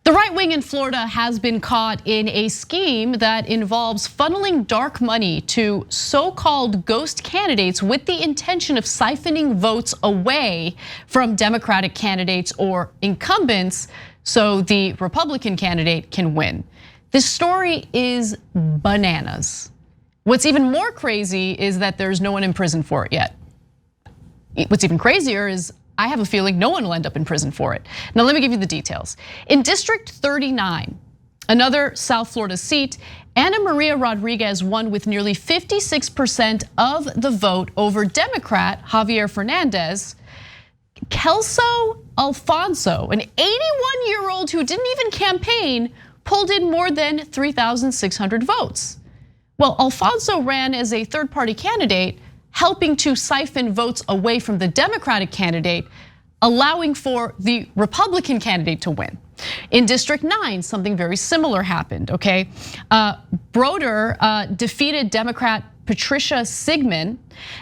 The right wing in Florida has been caught in a scheme that involves funneling dark money to so-called ghost candidates with the intention of siphoning votes away from Democratic candidates or incumbents so the Republican candidate can win. This story is bananas. What's even more crazy is that there's no one in prison for it yet. What's even crazier is I have a feeling no one will end up in prison for it. Now let me give you the details. In District 39, another South Florida seat, Ana Maria Rodriguez won with nearly 56% of the vote over Democrat Javier Fernandez. Kelso Alfonso, an 81-year-old who didn't even campaign, pulled in more than 3,600 votes. Well, Alfonso ran as a third-party candidate, helping to siphon votes away from the Democratic candidate, allowing for the Republican candidate to win. In District 9, something very similar happened, okay? Broder defeated Democrat Patricia Sigmund.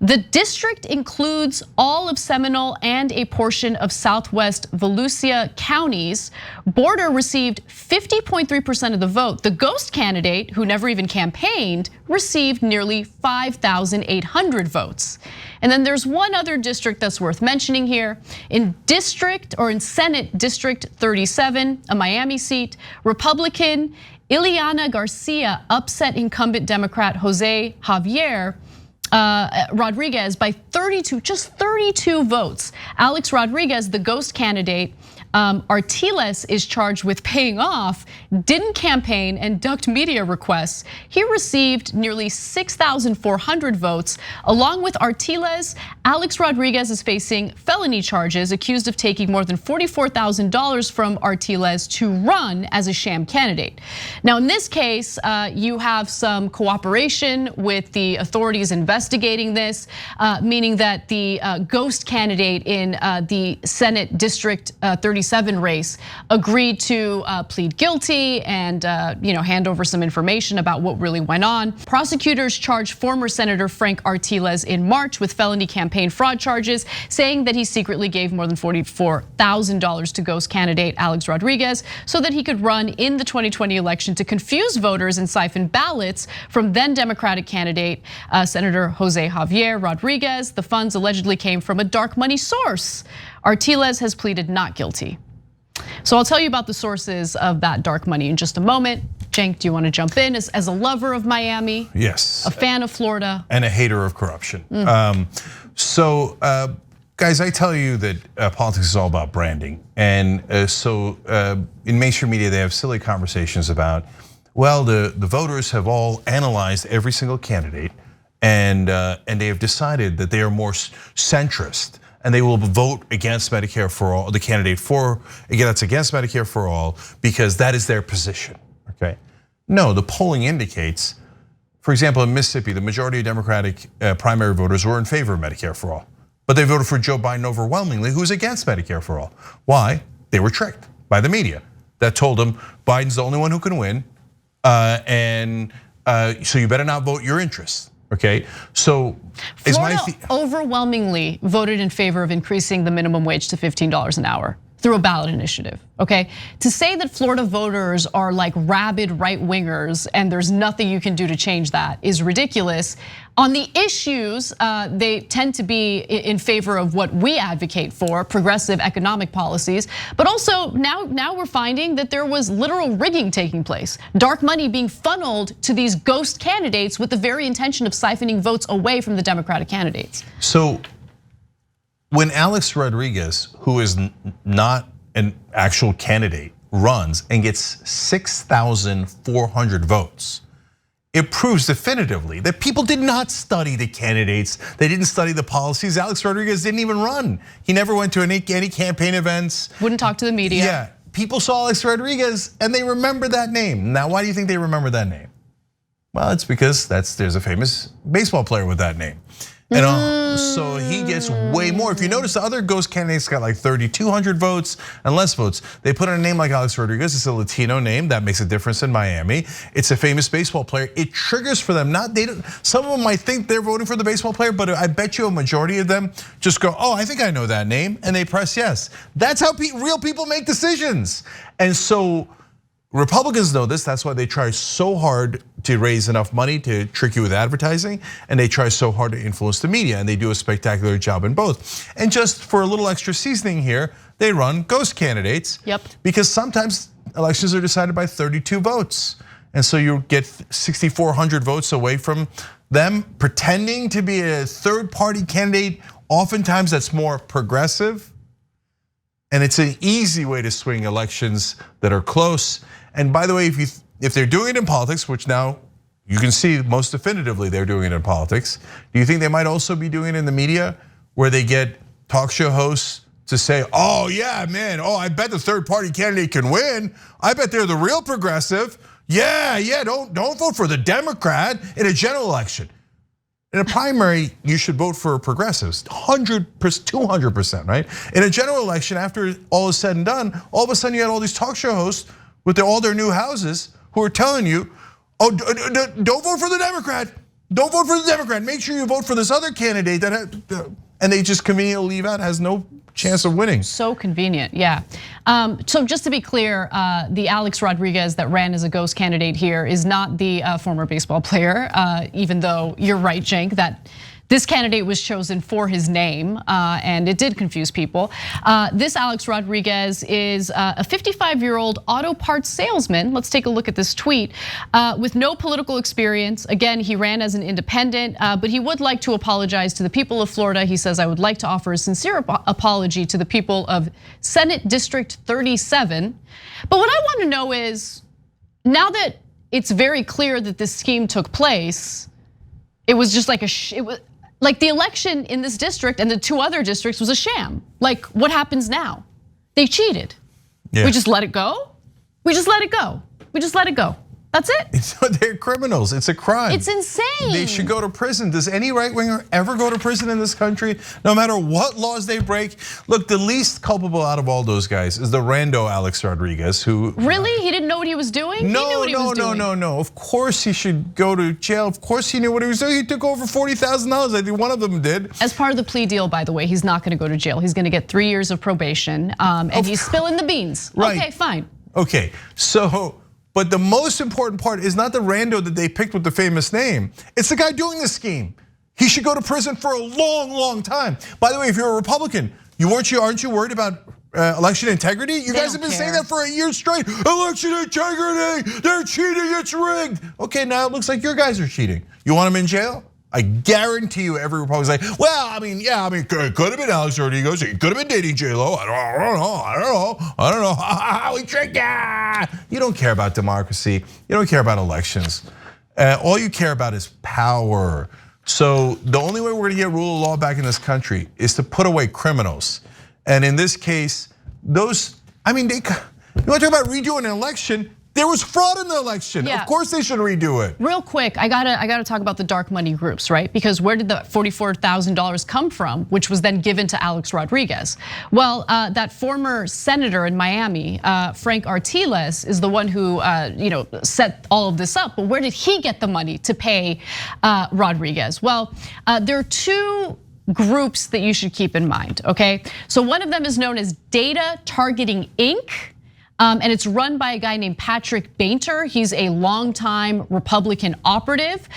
The district includes all of Seminole and a portion of Southwest Volusia counties. Broder received 50.3% of the vote. The ghost candidate, who never even campaigned, received nearly 5,800 votes. And then there's one other district that's worth mentioning here. In Senate District 37, a Miami seat, Republican Ileana Garcia upset incumbent Democrat Jose Javier Rodriguez by just 32 votes. Alex Rodriguez, the ghost candidate, Artiles is charged with paying off, didn't campaign and ducked media requests. He received nearly 6,400 votes. Along with Artiles, Alex Rodriguez is facing felony charges, accused of taking more than $44,000 from Artiles to run as a sham candidate. Now in this case, you have some cooperation with the authorities investigating this, meaning that the ghost candidate in the Senate District 37 race agreed to plead guilty and hand over some information about what really went on. Prosecutors charged former Senator Frank Artiles in March with felony campaign fraud charges, saying that he secretly gave more than $44,000 to ghost candidate Alex Rodriguez so that he could run in the 2020 election to confuse voters and siphon ballots from then Democratic candidate Senator Jose Javier Rodriguez. The funds allegedly came from a dark money source. Artiles has pleaded not guilty. So I'll tell you about the sources of that dark money in just a moment. Cenk, do you want to jump in as a lover of Miami? Yes. A fan of Florida. And a hater of corruption. Guys, I tell you that politics is all about branding. And in mainstream media, they have silly conversations about, well, the voters have all analyzed every single candidate and they have decided that they are more centrist. And they will vote against Medicare for all, the candidate that's against Medicare for all, because that is their position, okay? No, the polling indicates, for example, in Mississippi, the majority of Democratic primary voters were in favor of Medicare for all. But they voted for Joe Biden overwhelmingly, who's against Medicare for all. Why? They were tricked by the media that told them Biden's the only one who can win, so you better not vote your interests. Okay, so Florida overwhelmingly voted in favor of increasing the minimum wage to $15 an hour through a ballot initiative, okay? To say that Florida voters are like rabid right-wingers and there's nothing you can do to change that is ridiculous. On the issues, they tend to be in favor of what we advocate for, progressive economic policies. But also now we're finding that there was literal rigging taking place. Dark money being funneled to these ghost candidates with the very intention of siphoning votes away from the Democratic candidates. So when Alex Rodriguez, who is not an actual candidate, runs and gets 6,400 votes, it proves definitively that people did not study the candidates. They didn't study the policies. Alex Rodriguez didn't even run. He never went to any campaign events. Wouldn't talk to the media. Yeah, people saw Alex Rodriguez and they remember that name. Now, why do you think they remember that name? Well, it's because there's a famous baseball player with that name. And So he gets way more. If you notice, the other ghost candidates got like 3,200 votes and less votes. They put in a name like Alex Rodriguez. It's a Latino name that makes a difference in Miami. It's a famous baseball player. It triggers for them. Some of them might think they're voting for the baseball player, but I bet you a majority of them just go, "Oh, I think I know that name," and they press yes. That's how real people make decisions. And so Republicans know this. That's why they try so hard to raise enough money to trick you with advertising, and they try so hard to influence the media, and they do a spectacular job in both. And just for a little extra seasoning here, they run ghost candidates. Yep. Because sometimes elections are decided by 32 votes. And so you get 6,400 votes away from them pretending to be a third party candidate. Oftentimes that's more progressive. And it's an easy way to swing elections that are close. And by the way, if they're doing it in politics, which now you can see most definitively they're doing it in politics, do you think they might also be doing it in the media where they get talk show hosts to say, "Oh yeah, man, I bet the third party candidate can win. I bet they're the real progressive. Yeah, don't vote for the Democrat in a general election." In a primary, you should vote for progressives, 100%, 200%, right? In a general election, after all is said and done, all of a sudden you had all these talk show hosts with all their new houses who are telling you, "Oh, don't vote for the Democrat. Don't vote for the Democrat. Make sure you vote for this other candidate and they just conveniently leave out, has no chance of winning." So convenient, yeah. So just to be clear, the Alex Rodriguez that ran as a ghost candidate here is not the former baseball player, even though you're right, Cenk, that this candidate was chosen for his name, and it did confuse people. This Alex Rodriguez is a 55-year-old auto parts salesman. Let's take a look at this tweet. With no political experience, again, he ran as an independent, but he would like to apologize to the people of Florida. He says, "I would like to offer a sincere apology to the people of Senate District 37. But what I want to know is, now that it's very clear that this scheme took place, it was just like like the election in this district and the two other districts was a sham. Like, what happens now? They cheated. Yeah. We just let it go? We just let it go. We just let it go. That's it. They're criminals. It's a crime. It's insane. They should go to prison. Does any right winger ever go to prison in this country? No matter what laws they break. Look, the least culpable out of all those guys is the rando Alex Rodriguez, who really, he didn't know what he was doing. No. Of course he should go to jail. Of course he knew what he was doing. He took over $40,000. I think one of them did. As part of the plea deal, by the way, he's not going to go to jail. He's going to get 3 years of probation, and he's spilling the beans. Right. Okay, fine. Okay, so. But the most important part is not the rando that they picked with the famous name. It's the guy doing the scheme. He should go to prison for a long, long time. By the way, if you're a Republican, aren't you worried about election integrity? You guys have been saying that for a year straight. Election integrity, they're cheating, it's rigged. Okay, now it looks like your guys are cheating. You want them in jail? I guarantee you every Republican's like, "Well, it could have been Alex Rodriguez. He could have been dating J-Lo. I don't know. How we tricked ya." You don't care about democracy. You don't care about elections. All you care about is power. So the only way we're gonna get rule of law back in this country is to put away criminals. And in this case, you want to talk about redoing an election? There was fraud in the election. Yeah. Of course they should redo it. Real quick, I gotta talk about the dark money groups, right? Because where did the $44,000 come from, which was then given to Alex Rodriguez? Well, that former senator in Miami, Frank Artiles, is the one who set all of this up. But where did he get the money to pay Rodriguez? Well, there are two groups that you should keep in mind, okay? So one of them is known as Data Targeting Inc. And it's run by a guy named Patrick Bainter. He's a longtime Republican operative.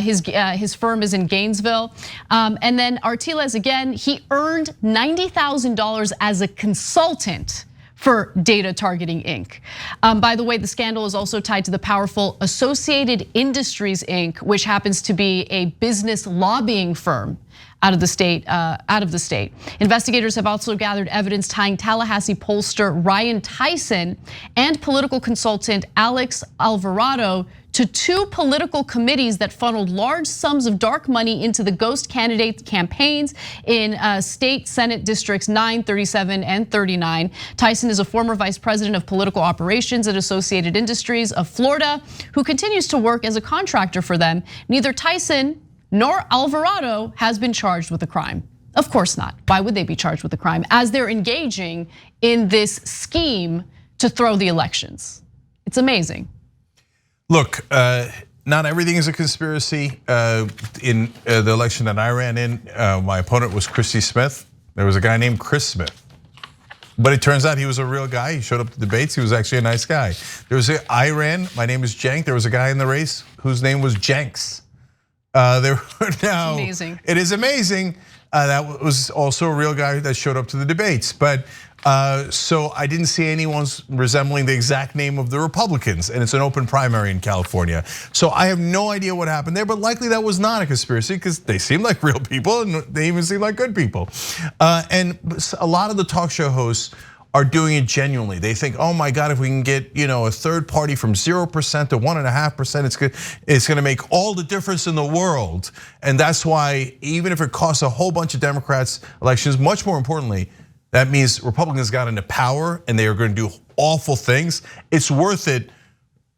His firm is in Gainesville. And then Artiles, again, he earned $90,000 as a consultant for Data Targeting Inc. By the way, the scandal is also tied to the powerful Associated Industries Inc., which happens to be a business lobbying firm out of the state. Investigators have also gathered evidence tying Tallahassee pollster Ryan Tyson and political consultant Alex Alvarado to two political committees that funneled large sums of dark money into the ghost candidate campaigns in state Senate districts 9, 37, and 39. Tyson is a former vice president of political operations at Associated Industries of Florida, who continues to work as a contractor for them. Neither Tyson nor Alvarado has been charged with a crime. Of course not. Why would they be charged with a crime as they're engaging in this scheme to throw the elections? It's amazing. Look, not everything is a conspiracy. In the election that I ran in, my opponent was Christy Smith. There was a guy named Chris Smith. But it turns out he was a real guy. He showed up to debates. He was actually a nice guy. I ran, my name is Cenk. There was a guy in the race whose name was Jenks. Now, amazing. It is amazing. That was also a real guy that showed up to the debates. But so I didn't see anyone resembling the exact name of the Republicans, and it's an open primary in California. So I have no idea what happened there, but likely that was not a conspiracy because they seem like real people and they even seem like good people. And a lot of the talk show hosts are doing it genuinely. They think, oh my God, if we can get a third party from 0% to 1.5%, it's gonna make all the difference in the world. And that's why even if it costs a whole bunch of Democrats elections, much more importantly, that means Republicans got into power and they are gonna do awful things. It's worth it.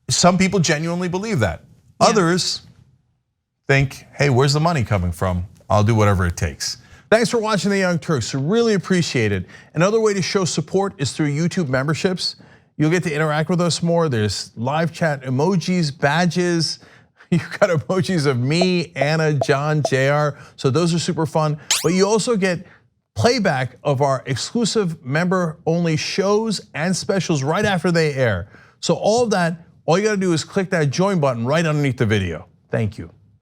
Some people genuinely believe that. Yeah. Others think, hey, where's the money coming from? I'll do whatever it takes. Thanks for watching The Young Turks, really appreciate it. Another way to show support is through YouTube memberships. You'll get to interact with us more. There's live chat emojis, badges. You've got emojis of me, Anna, John, JR, so those are super fun. But you also get playback of our exclusive member-only shows and specials right after they air. So all of that, all you gotta do is click that join button right underneath the video. Thank you.